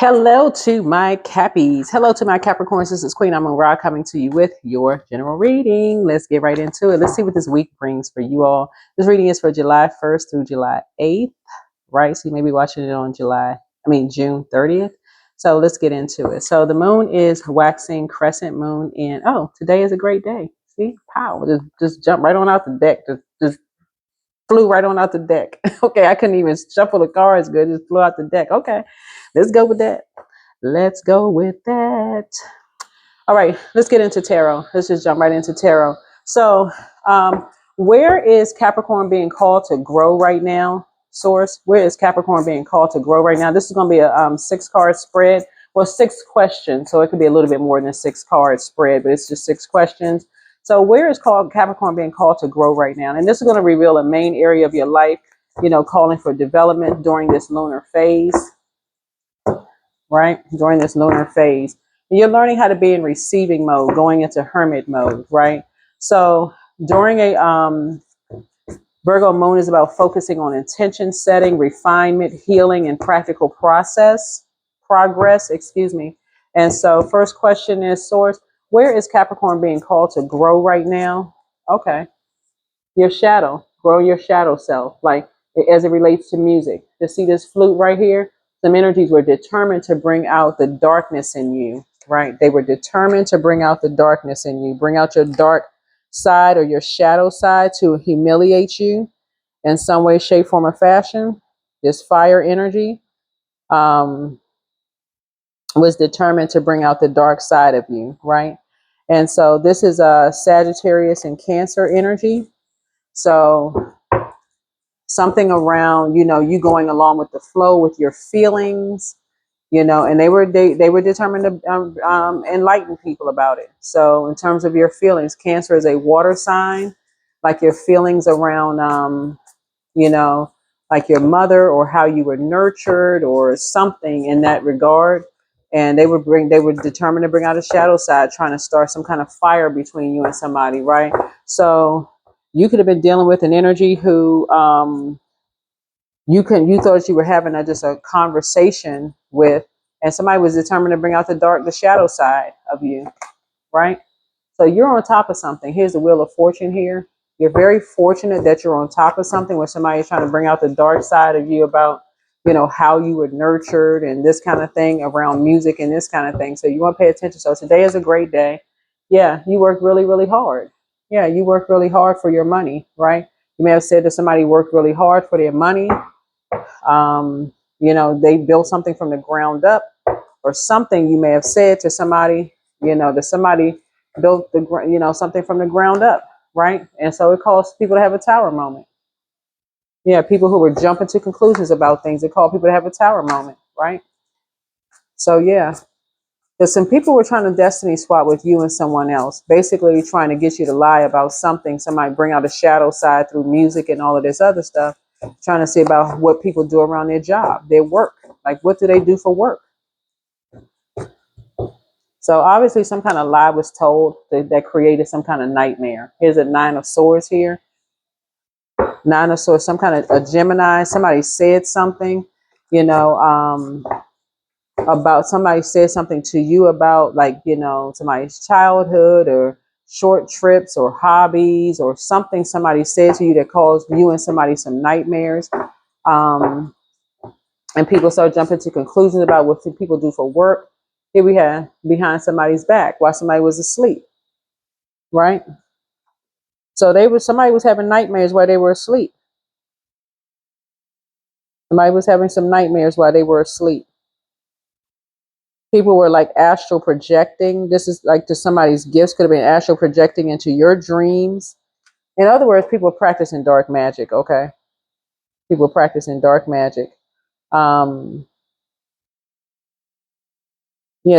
Hello to my Cappies. Hello to my Capricorns. This is Queen Amun Ra coming to you with your general reading. Let's get right into it. Let's see what this week brings for you all. This reading is for July 1st through July 8th, right? So you may be watching it on June 30th. So let's get into it. So the moon is waxing crescent moon in, today is a great day. See, pow, just jump right on out the deck. Just flew right on out the deck. Okay, I couldn't even shuffle the cards good. Just flew out the deck. Okay, let's go with that. Let's go with that. All right, let's get into tarot. Let's just jump right into tarot. So, where is Capricorn being called to grow right now? Source, where is Capricorn being called to grow right now? This is going to be a 6-card spread. Well, 6 questions. So it could be a little bit more than 6-card spread, but it's just 6 questions. So where is Capricorn being called to grow right now? And this is going to reveal a main area of your life, calling for development during this lunar phase. Right? During this lunar phase. And you're learning how to be in receiving mode, going into hermit mode, right? So during a Virgo moon is about focusing on intention setting, refinement, healing, and practical progress, excuse me. And so first question is, source, where is Capricorn being called to grow right now? Okay. Your shadow, grow your shadow self, like as it relates to music. To see this flute right here, some energies were determined to bring out the darkness in you, right? They were determined to bring out the darkness in you, bring out your dark side or your shadow side to humiliate you in some way, shape, form, or fashion. This fire energy was determined to bring out the dark side of you, right? And so this is a Sagittarius and Cancer energy. So something around, you going along with the flow with your feelings, and they were determined to enlighten people about it. So in terms of your feelings, Cancer is a water sign, like your feelings around, like your mother or how you were nurtured or something in that regard. And they were determined to bring out a shadow side, trying to start some kind of fire between you and somebody, right? So you could have been dealing with an energy who you thought you were having just a conversation with, and somebody was determined to bring out the shadow side of you, right? So you're on top of something. Here's the Wheel of Fortune here. You're very fortunate that you're on top of something where somebody is trying to bring out the dark side of you about, how you were nurtured and this kind of thing around music and this kind of thing. So you want to pay attention. So today is a great day. Yeah, you worked really, really hard. Yeah, you worked really hard for your money, right? You may have said that somebody worked really hard for their money. They built something from the ground up, or something you may have said to somebody, that somebody built something from the ground up, right? And so it caused people to have a tower moment. Yeah, people who were jumping to conclusions about things, it called people to have a tower moment, right? So yeah, because some people were trying to destiny swap with you and someone else, basically trying to get you to lie about something. Somebody bring out a shadow side through music and all of this other stuff, trying to see about what people do around their job, their work. Like, what do they do for work? So obviously some kind of lie was told that created some kind of nightmare. Here's a 9 of Swords here. 9 of Swords, some kind of a Gemini. Somebody said something, about somebody said something to you about, like, somebody's childhood or short trips or hobbies or something somebody said to you that caused you and somebody some nightmares. And people start jumping to conclusions about what people do for work. Here we have behind somebody's back while somebody was asleep, right? So somebody was having nightmares while they were asleep. Somebody was having some nightmares while they were asleep. People were like astral projecting. This is like to somebody's gifts, could have been astral projecting into your dreams. In other words, people practicing dark magic, okay? People practicing dark magic.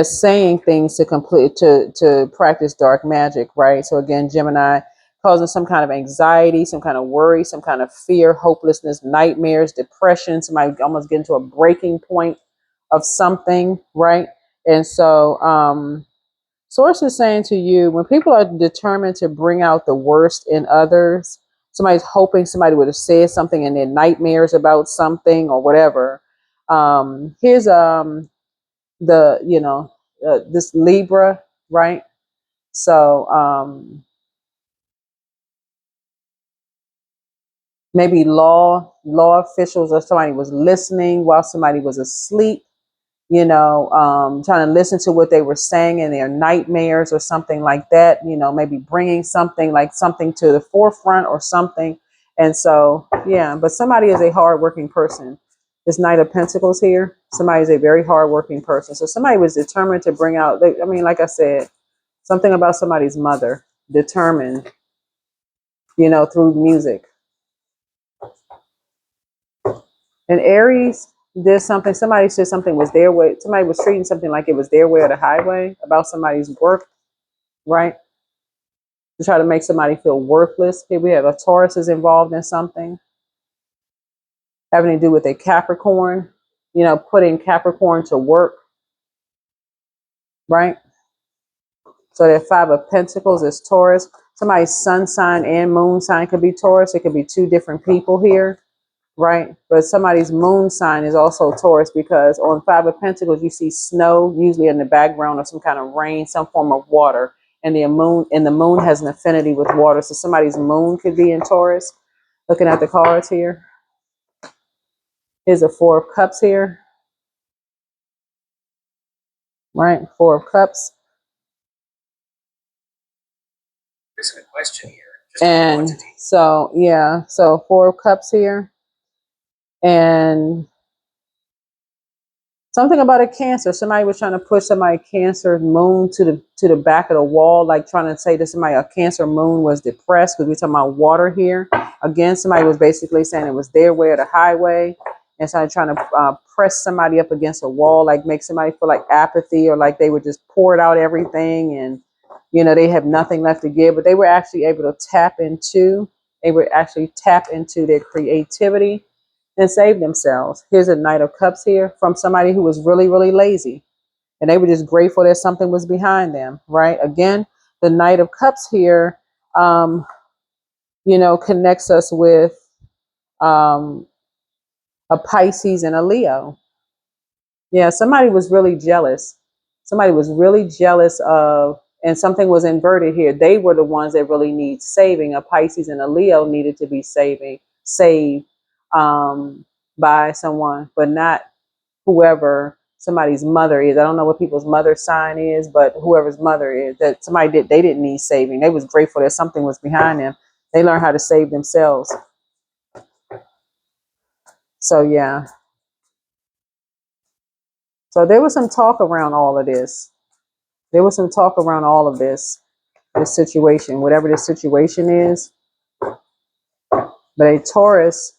Saying things to practice dark magic, right? So again, Gemini, causing some kind of anxiety, some kind of worry, some kind of fear, hopelessness, nightmares, depression. Somebody almost getting to a breaking point of something, right? And so Source is saying to you, when people are determined to bring out the worst in others, somebody's hoping somebody would have said something in their nightmares about something or whatever. Here's this Libra, right? So maybe law officials, or somebody was listening while somebody was asleep, trying to listen to what they were saying in their nightmares or something like that, maybe bringing something to the forefront or something. And so, yeah, but somebody is a hardworking person. This Knight of Pentacles here, somebody is a very hardworking person. So somebody was determined to bring out, like I said, something about somebody's mother, determined, through music. And Aries did something, somebody said something was their way, somebody was treating something like it was their way or the highway about somebody's work, right? To try to make somebody feel worthless. Here we have a Taurus is involved in something having to do with a Capricorn, putting Capricorn to work, right? So that Five of Pentacles is Taurus. Somebody's sun sign and moon sign could be Taurus. It could be two different people here, right? But somebody's moon sign is also Taurus, because on Five of Pentacles, you see snow, usually in the background, or some kind of rain, some form of water. And the moon has an affinity with water. So somebody's moon could be in Taurus. Looking at the cards here. Here's a Four of Cups here. Right? Four of Cups. There's a question here. And so, yeah. So Four of Cups here. And something about a Cancer. Somebody was trying to push somebody Cancer moon to the back of the wall, like trying to say to somebody a Cancer moon was depressed, because we're talking about water here. Again, somebody was basically saying it was their way or the highway, and so trying to press somebody up against a wall, like make somebody feel like apathy, or like they would just pour it out everything, and they have nothing left to give. But they were actually able to tap into their creativity and save themselves. Here's a Knight of Cups here from somebody who was really, really lazy, and they were just grateful that something was behind them, right? Again, the Knight of Cups here, connects us with um, a Pisces and a Leo. Yeah, somebody was really jealous. Somebody was really jealous of, and something was inverted here. They were the ones that really need saving. A Pisces and a Leo needed to be saved by someone, but not whoever somebody's mother is. I don't know what people's mother sign is, but whoever's mother is, that they didn't need saving. They was grateful that something was behind them. They learned how to save themselves. So yeah. So there was some talk around all of this. There was some talk around all of this situation, whatever the situation is. But a Taurus,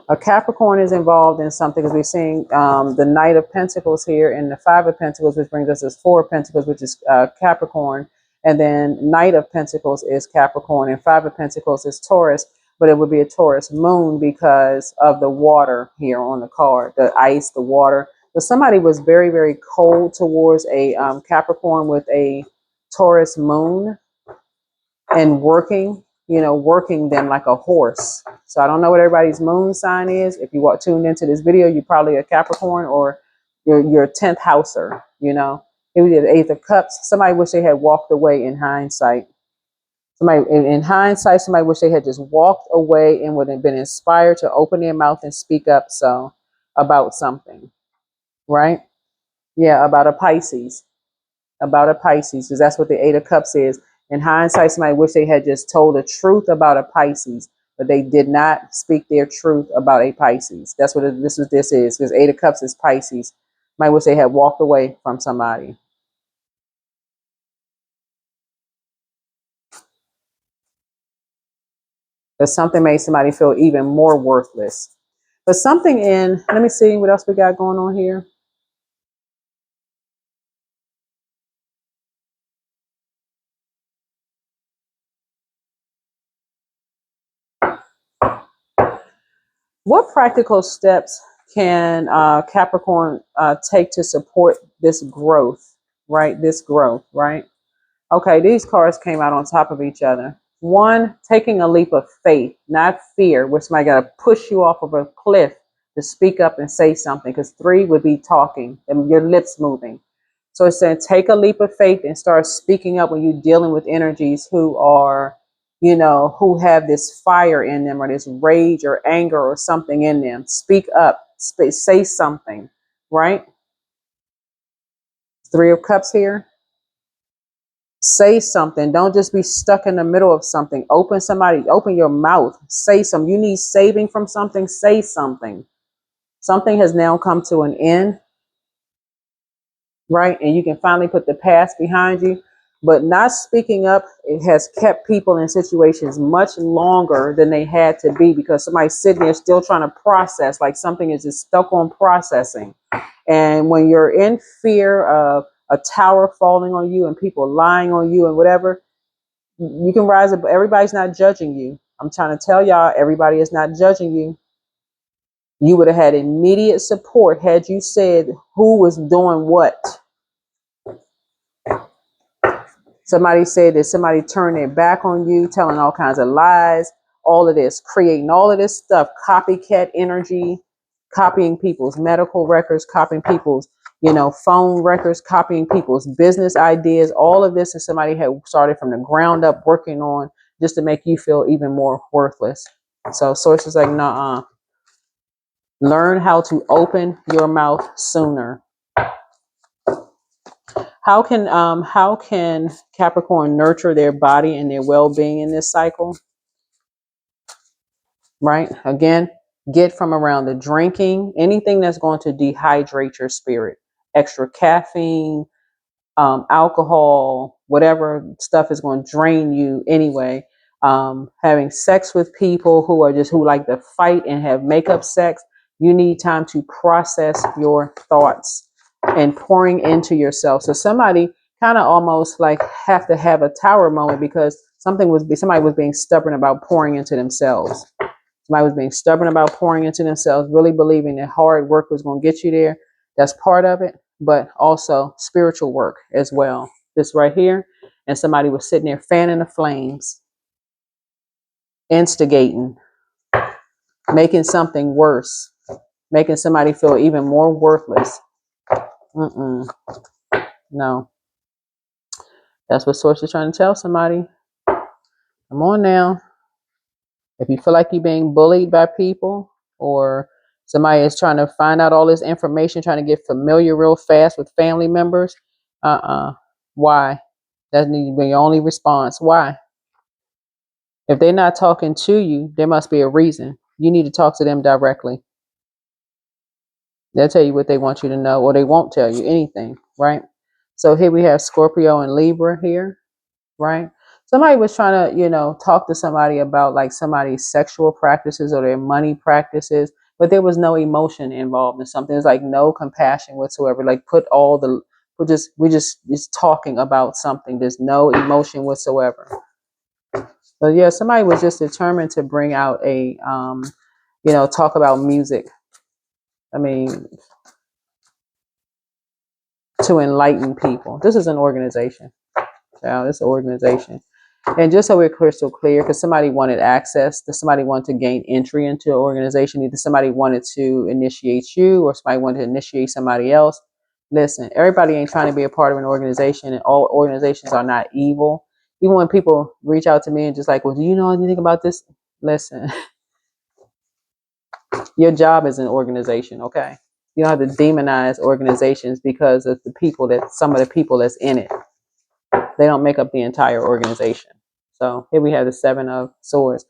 a Capricorn is involved in something, because we're seeing the Knight of Pentacles here and the Five of Pentacles, which brings us as Four of Pentacles, which is Capricorn. And then Knight of Pentacles is Capricorn, and Five of Pentacles is Taurus. But it would be a Taurus moon because of the water here on the card, the ice, the water. So somebody was very, very cold towards a Capricorn with a Taurus moon, and working them like a horse. So I don't know what everybody's moon sign is. If you tuned into this video, you're probably a Capricorn, or you're a 10th houser, It was the Eight of Cups. Somebody wish they had walked away in hindsight. In hindsight, somebody wish they had just walked away and would have been inspired to open their mouth and speak up about something, right? Yeah, about a Pisces. Because that's what the Eight of Cups is. In hindsight, somebody wish they had just told the truth about a Pisces, but they did not speak their truth about a Pisces. That's what this is. Because Eight of Cups is Pisces. Might wish they had walked away from somebody. But something made somebody feel even more worthless. But something let me see what else we got going on here. What practical steps can Capricorn take to support this growth, right? This growth, right? Okay, these cards came out on top of each other. One, taking a leap of faith, not fear, where somebody got to push you off of a cliff to speak up and say something, because 3 would be talking and your lips moving. So it's saying take a leap of faith and start speaking up when you're dealing with energies who are, who have this fire in them or this rage or anger or something in them. Speak up, say something, right? 3 of Cups here. Say something. Don't just be stuck in the middle of something. Open your mouth. Say something. You need saving from something. Say something. Something has now come to an end, right? And you can finally put the past behind you. But not speaking up, it has kept people in situations much longer than they had to be, because somebody's sitting there still trying to process, like something is just stuck on processing. And when you're in fear of a tower falling on you and people lying on you and whatever, you can rise up. Everybody's not judging you. I'm trying to tell y'all, everybody is not judging you. You would have had immediate support had you said who was doing what. Somebody said that somebody turned their back on you, telling all kinds of lies, all of this, creating all of this stuff, copycat energy, copying people's medical records, copying people's, phone records, copying people's business ideas. All of this is somebody had started from the ground up working on just to make you feel even more worthless. So sources like, nah, learn how to open your mouth sooner. How can Capricorn nurture their body and their well-being in this cycle? Right? Again, get from around the drinking, anything that's going to dehydrate your spirit, extra caffeine, alcohol, whatever stuff is going to drain you anyway. Having sex with people who like to fight and have makeup sex. You need time to process your thoughts and pouring into yourself. So somebody kind of almost like have to have a tower moment, because somebody was being stubborn about pouring into themselves. Somebody was being stubborn about pouring into themselves, really believing that hard work was going to get you there. That's part of it, but also spiritual work as well. This right here, and somebody was sitting there fanning the flames, instigating, making something worse, making somebody feel even more worthless. No. That's what source is trying to tell somebody. Come on now. If you feel like you're being bullied by people, or somebody is trying to find out all this information, trying to get familiar real fast with family members, why? That needs to be your only response. Why? If they're not talking to you, there must be a reason. You need to talk to them directly. They'll tell you what they want you to know, or they won't tell you anything, right? So here we have Scorpio and Libra here, right? Somebody was trying to, talk to somebody about like somebody's sexual practices or their money practices, but there was no emotion involved in something. There's like no compassion whatsoever. Like we're just talking about something. There's no emotion whatsoever. So yeah, somebody was just determined to bring out talk about music. I mean, to enlighten people. This is an organization. Yeah, it's an organization. And just so we're crystal clear, because somebody wanted access, somebody wanted to gain entry into an organization, either somebody wanted to initiate you or somebody wanted to initiate somebody else. Listen, everybody ain't trying to be a part of an organization, and all organizations are not evil. Even when people reach out to me and just like, well, do you know anything about this? Listen, your job is an organization, okay? You don't have to demonize organizations because of some of the people that's in it. They don't make up the entire organization. So here we have the 7 of Swords.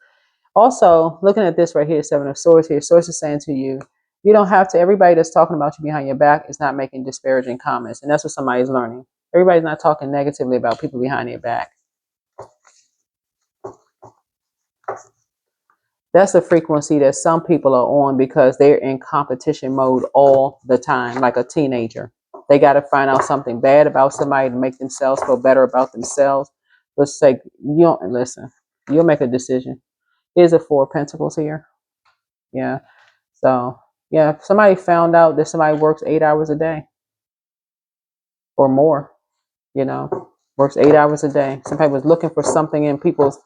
Also, looking at this right here, 7 of Swords here, Source is saying to you, you don't have to, everybody that's talking about you behind your back is not making disparaging comments. And that's what somebody's learning. Everybody's not talking negatively about people behind their back. That's the frequency that some people are on because they're in competition mode all the time, like a teenager. They got to find out something bad about somebody to make themselves feel better about themselves. Let's say, you don't listen, you'll make a decision. Here's a 4 of Pentacles here. Yeah. So, yeah, if somebody found out that somebody works 8 hours a day or more, works 8 hours a day. Somebody was looking for something in people's,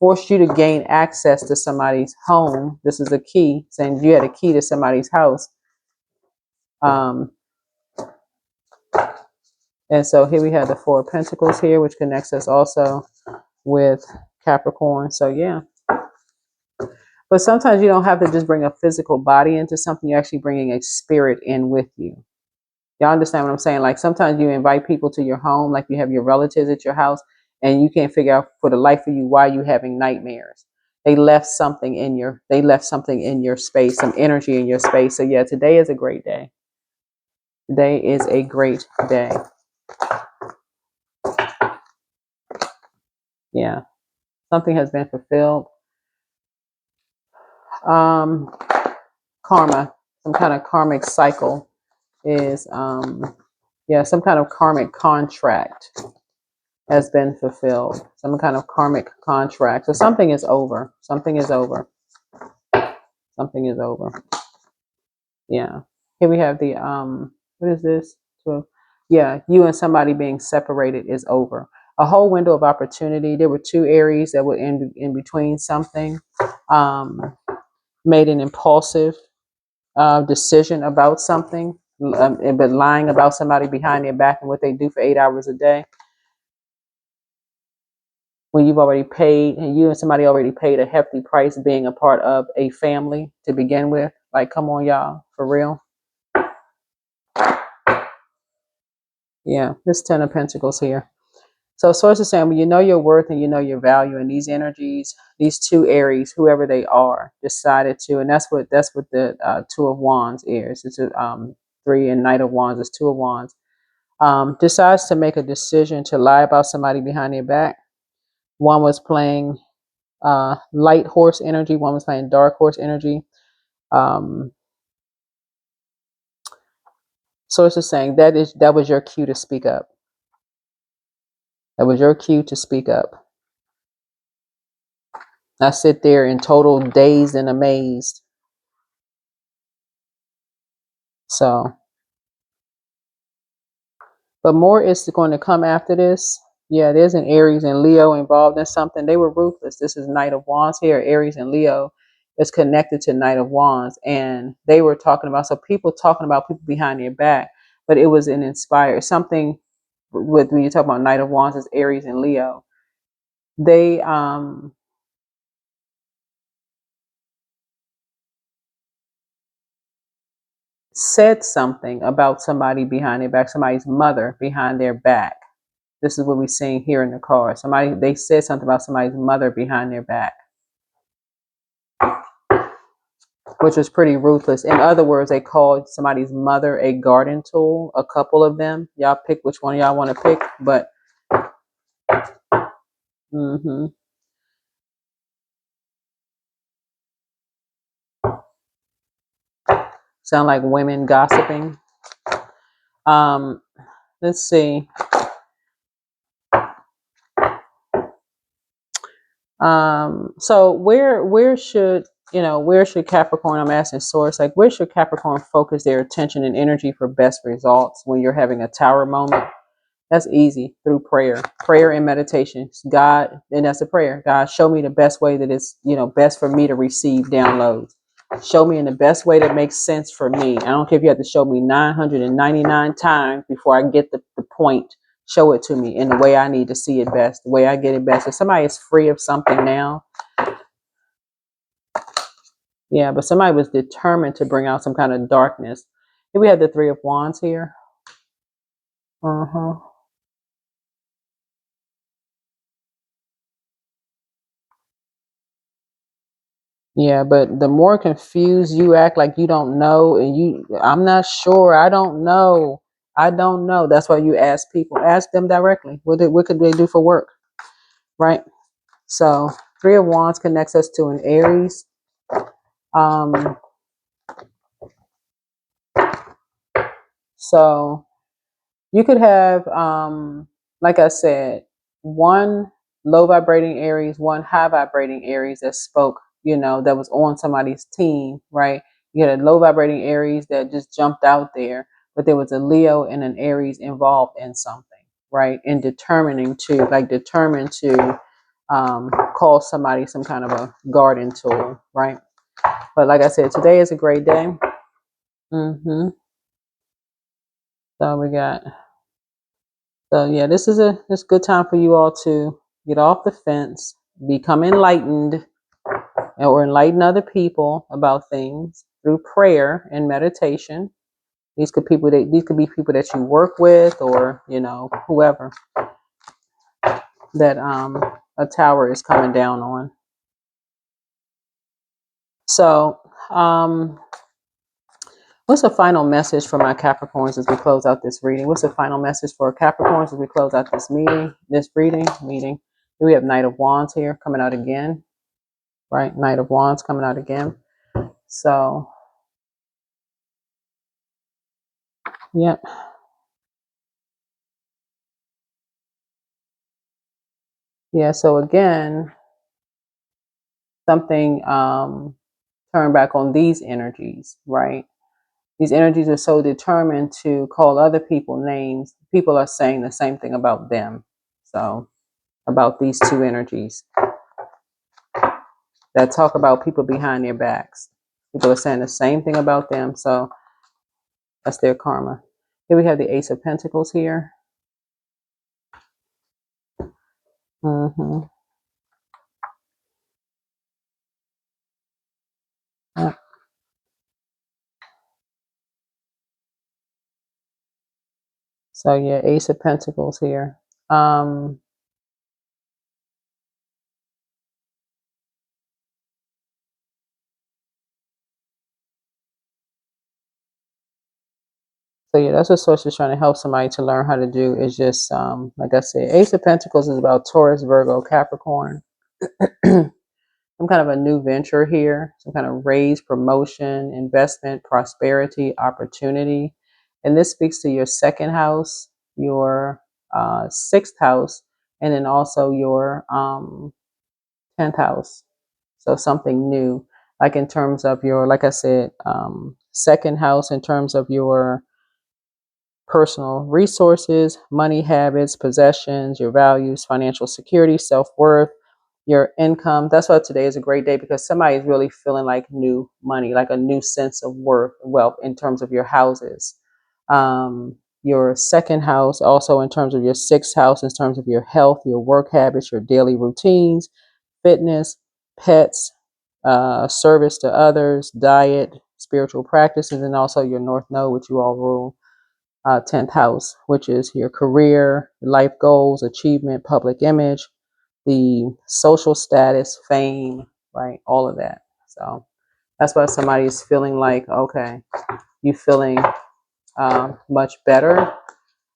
forced you to gain access to somebody's home. This is a key, saying you had a key to somebody's house. And so here we have the Four of Pentacles here, which connects us also with Capricorn. So yeah. But sometimes you don't have to just bring a physical body into something. You're actually bringing a spirit in with you. Y'all understand what I'm saying? Like sometimes you invite people to your home, like you have your relatives at your house, and you can't figure out for the life of you why you're having nightmares. They left something in your space, some energy in your space. So yeah, today is a great day. Today is a great day. Yeah. Something has been fulfilled. Karma, some kind of karmic cycle is some kind of karmic contract has been fulfilled. Some kind of karmic contract. So something is over. Something is over. Something is over. Yeah. Here we have the what is this? Yeah, you and somebody being separated is over. A whole window of opportunity. There were two Aries that were in between something. Made an impulsive decision about something, but lying about somebody behind their back and what they do for 8 hours a day. When you've already paid, and you and somebody already paid a hefty price being a part of a family to begin with. Like, come on, y'all, for real. Yeah, this 10 of Pentacles here. So source is saying, when you know your worth and you know your value, and these energies, these two Aries, whoever they are, decided to, and that's what the Two of Wands is. It's a three, and Knight of Wands is Two of Wands. Decides to make a decision to lie about somebody behind their back. One was playing light horse energy. One was playing dark horse energy. Source is saying that was your cue to speak up. That was your cue to speak up. I sit there in total dazed and amazed. So, but more is going to come after this. Yeah, there's an Aries and Leo involved in something. They were ruthless. This is Knight of Wands here. Aries and Leo is connected to Knight of Wands. And they were talking about, so people talking about people behind their back, but it was an inspired something with, when you talk about Knight of Wands is Aries and Leo. They, said something about somebody behind their back, somebody's mother behind their back. This is what we're seeing here in the card. They said something about somebody's mother behind their back, which was pretty ruthless. In other words, they called somebody's mother a garden tool, a couple of them. Y'all pick which one y'all want to pick, but sound like women gossiping. Let's see. So where should Capricorn, I'm asking source, like where should Capricorn focus their attention and energy for best results when you're having a tower moment? That's easy, through prayer and meditation. God, and that's a prayer. God, show me the best way that is, best for me to receive downloads. Show me in the best way that makes sense for me. I don't care if you have to show me 999 times before I get the point. Show it to me in the way I need to see it best, the way I get it best. If somebody is free of something now, yeah, but somebody was determined to bring out some kind of darkness. Here we have the Three of Wands here. Yeah, but the more confused you act, like you don't know, and I'm not sure, I don't know. That's why you ask people, ask them directly. What could they do for work? Right? So Three of Wands connects us to an Aries. So you could have, like I said, one low vibrating Aries, one high vibrating Aries that spoke, that was on somebody's team, right? You had a low vibrating Aries that just jumped out there, but there was a Leo and an Aries involved in something, right? In determined to call somebody some kind of a garden tool, right? But like I said, today is a great day. So we got, so yeah, this is a good time for you all to get off the fence, become enlightened, or enlighten other people about things through prayer and meditation. These could be people that you work with, or whoever that a tower is coming down on. So what's the final message for my Capricorns as we close out this reading? What's the final message for Capricorns as we close out this meeting? We have Knight of Wands here coming out again, right? Knight of Wands coming out again. So, yep. Yeah, so again, something turn back on these energies, right? These energies are so determined to call other people names. People are saying the same thing about them. So, about these two energies that talk about people behind their backs. People are saying the same thing about them. So, that's their karma. Here we have the Ace of Pentacles here. Yeah. So yeah, Ace of Pentacles here. So yeah, that's what Source is trying to help somebody to learn how to do, is just, like I said, Ace of Pentacles is about Taurus, Virgo, Capricorn. Some kind of a new venture here, some kind of raise, promotion, investment, prosperity, opportunity. And this speaks to your second house, your sixth house, and then also your 10th house. So something new, like in terms of your, like I said, second house in terms of your personal resources, money habits, possessions, your values, financial security, self-worth, your income. That's why today is a great day, because somebody is really feeling like new money, like a new sense of wealth in terms of your houses. Your second house, also in terms of your sixth house, in terms of your health, your work habits, your daily routines, fitness, pets, service to others, diet, spiritual practices, and also your North Node, which you all rule. 10th house, which is your career, life goals, achievement, public image, the social status, fame, right? All of that. So that's why somebody is feeling like, okay, you feeling much better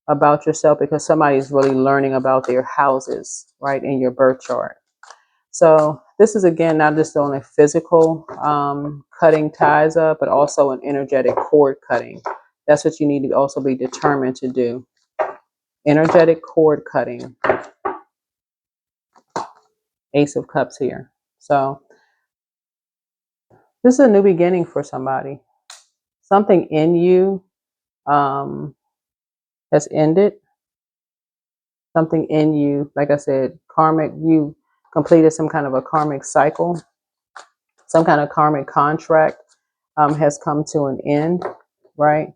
about yourself, because somebody is really learning about their houses, right, in your birth chart. So this is, again, not just on a physical cutting ties up, but also an energetic cord cutting. That's what you need to also be determined to do. Energetic cord cutting. Ace of Cups here. So this is a new beginning for somebody. Something in you has ended. Something in you, like I said, karmic, you completed some kind of a karmic cycle. Some kind of karmic contract has come to an end, right?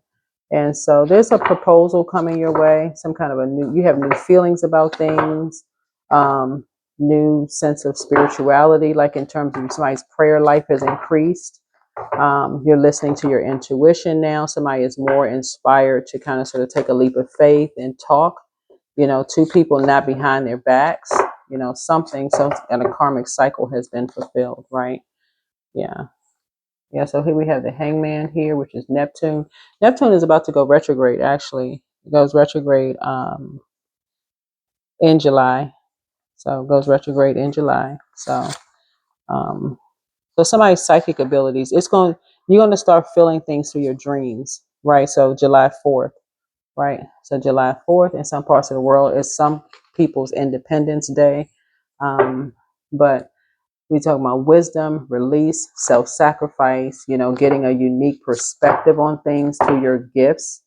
And so there's a proposal coming your way, some kind of you have new feelings about things, new sense of spirituality, like in terms of somebody's prayer life has increased. You're listening to your intuition now. Somebody is more inspired to kind of sort of take a leap of faith and talk, to people not behind their backs, something, and a karmic cycle has been fulfilled, right? Yeah. Yeah, so here we have the Hangman here, which is Neptune. Neptune is about to go retrograde, actually. It goes retrograde in July. So it goes retrograde in July. So somebody's psychic abilities, you're going to start feeling things through your dreams, right? So July 4th, right? So July 4th in some parts of the world is some people's Independence Day. But we talk about wisdom, release, self-sacrifice, getting a unique perspective on things through your gifts.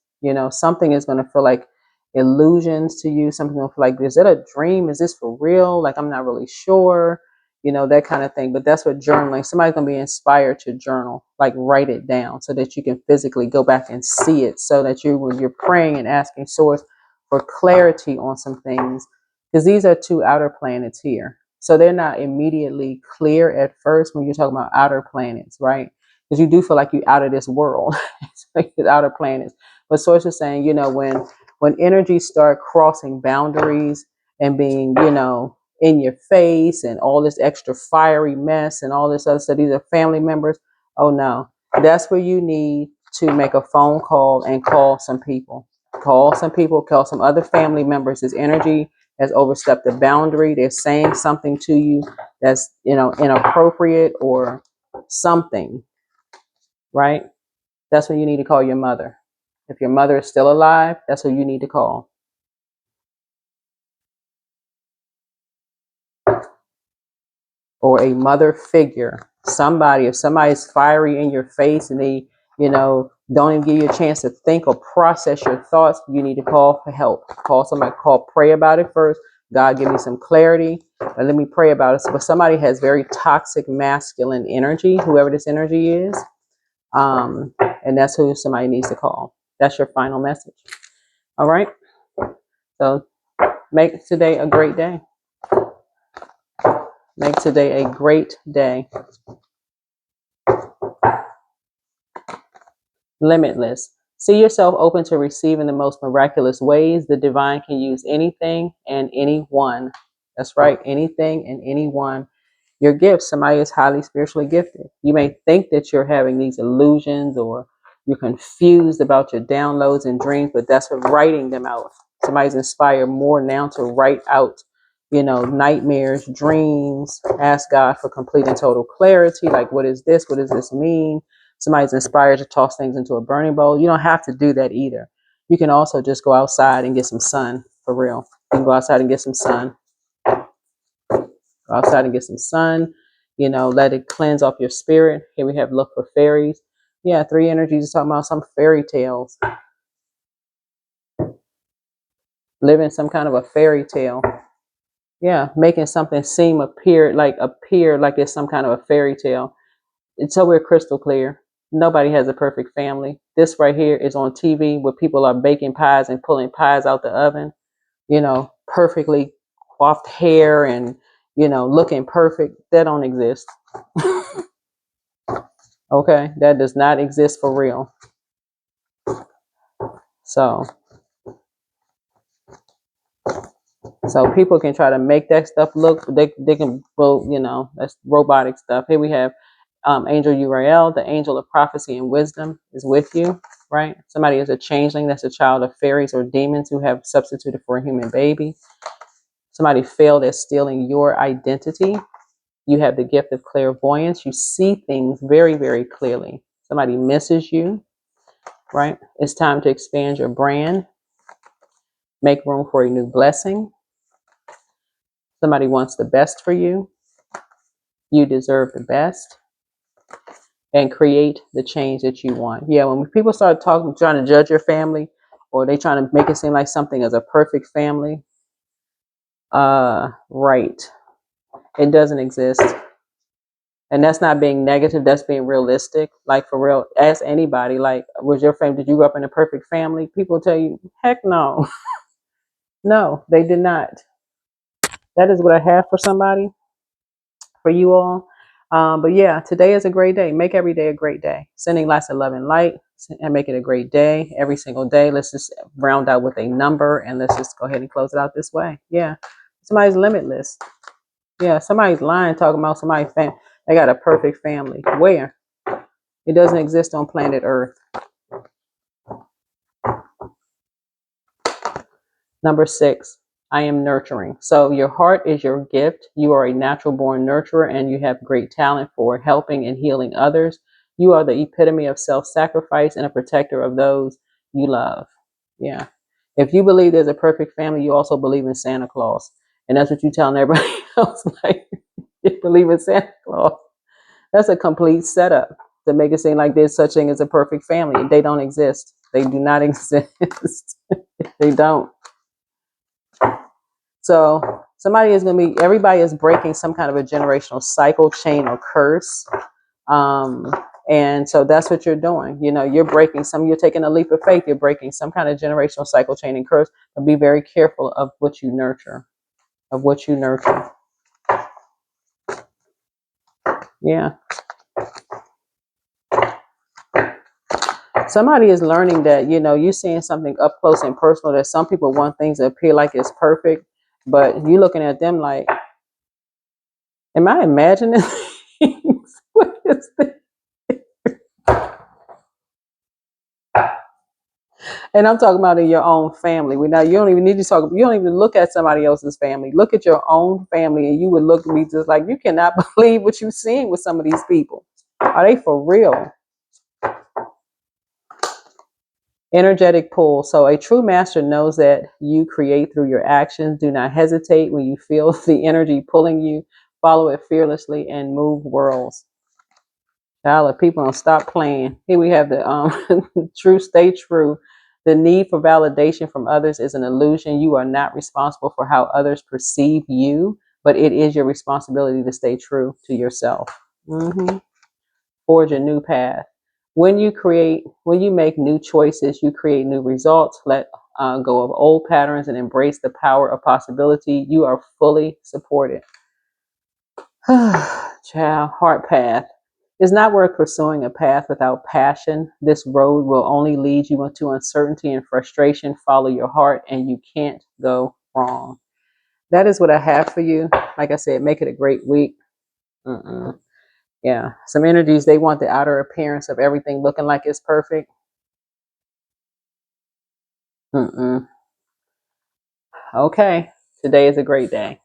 Something is going to feel like illusions to you. Some people feel like, is it a dream? Is this for real? Like, I'm not really sure, you know, that kind of thing. But that's what journaling, somebody's going to be inspired to journal, like write it down so that you can physically go back and see it, so that you, when you're praying and asking source for clarity on some things, because these are two outer planets here. So they're not immediately clear at first when you're talking about outer planets, right? Because you do feel like you're out of this world. It's like the outer planets. But source is saying, you know, when energies start crossing boundaries and being, you know, in your face and all this extra fiery mess and all this other stuff, these are family members. Oh no, that's where you need to make a phone call and call some people. Call some people, call some other family members. This energy has overstepped the boundary. They're saying something to you that's, you know, inappropriate or something, right? That's when you need to call your mother. If your mother is still alive, that's who you need to call. Or a mother figure. Somebody, if somebody's fiery in your face and they, you know, don't even give you a chance to think or process your thoughts, you need to call for help. Call somebody, pray about it first. God, give me some clarity, and let me pray about it. But somebody has very toxic masculine energy, whoever this energy is, and that's who somebody needs to call. That's your final message. All right. So make today a great day. Make today a great day. Limitless. See yourself open to receiving the most miraculous ways. The divine can use anything and anyone. That's right, anything and anyone. Your gifts, somebody is highly spiritually gifted. You may think that you're having these illusions or you're confused about your downloads and dreams, but that's what writing them out. Somebody's inspired more now to write out, you know, nightmares, dreams, ask God for complete and total clarity. Like, what is this? What does this mean? Somebody's inspired to toss things into a burning bowl. You don't have to do that either. You can also just go outside and get some sun, for real. You can go outside and get some sun. Go outside and get some sun. You know, let it cleanse off your spirit. Here we have look for fairies. Yeah, three energies is talking about some fairy tales. Living some kind of a fairy tale. Yeah, making something appear like it's some kind of a fairy tale. It's so we're crystal clear. Nobody has a perfect family. This right here is on TV where people are baking pies and pulling pies out the oven, you know, perfectly coiffed hair and, you know, looking perfect. That don't exist. Okay, that does not exist for real. So people can try to make that stuff look, they can, well, you know, that's robotic stuff. Here we have Angel Uriel, the angel of prophecy and wisdom is with you, right? Somebody is a changeling, that's a child of fairies or demons who have substituted for a human baby. Somebody failed at stealing your identity. You have the gift of clairvoyance. You see things very, very clearly. Somebody misses you, right? It's time to expand your brand. Make room for a new blessing. Somebody wants the best for you. You deserve the best. And create the change that you want. Yeah, when people start talking, trying to judge your family, or they trying to make it seem like something is a perfect family, right. It doesn't exist. And that's not being negative, that's being realistic. Like, for real, ask anybody, like, was your family, did you grow up in a perfect family? People tell you, heck no. No, they did not. That is what I have for somebody, for you all. But yeah, today is a great day. Make every day a great day. Sending lots of love and light and make it a great day every single day. Let's just round out with a number and let's just go ahead and close it out this way. Yeah. Somebody's limitless. Yeah. Somebody's lying, talking about somebody's family. They got a perfect family. Where? It doesn't exist on planet Earth. Number 6, I am nurturing. So your heart is your gift. You are a natural born nurturer and you have great talent for helping and healing others. You are the epitome of self-sacrifice and a protector of those you love. Yeah. If you believe there's a perfect family, you also believe in Santa Claus. And that's what you're telling everybody else. Like, you believe in Santa Claus. That's a complete setup to make it seem like there's such thing as a perfect family. They don't exist. They do not exist. They don't. So somebody is going to be, everybody is breaking some kind of a generational cycle, chain, or curse. And so that's what you're doing. You know, you're breaking some, you're taking a leap of faith. You're breaking some kind of generational cycle, chain, and curse. But be very careful of what you nurture, of what you nurture. Yeah. Somebody is learning that, you know, you're seeing something up close and personal, that some people want things to appear like it's perfect, but you looking at them like, am I imagining things? What is this? And I'm talking about in your own family. Now you don't even need to talk. You don't even look at somebody else's family. Look at your own family, and you would look at me just like, you cannot believe what you're seeing with some of these people. Are they for real? Energetic pull. So a true master knows that you create through your actions. Do not hesitate when you feel the energy pulling you. Follow it fearlessly and move worlds. Child, if people don't stop playing. Here we have the true, stay true. The need for validation from others is an illusion. You are not responsible for how others perceive you, but it is your responsibility to stay true to yourself. Forge a new path. When you make new choices, you create new results. Let go of old patterns and embrace the power of possibility. You are fully supported. Child, heart path. It's not worth pursuing a path without passion. This road will only lead you into uncertainty and frustration. Follow your heart and you can't go wrong. That is what I have for you. Like I said, make it a great week. Yeah, some energies, they want the outer appearance of everything looking like it's perfect. Okay, today is a great day.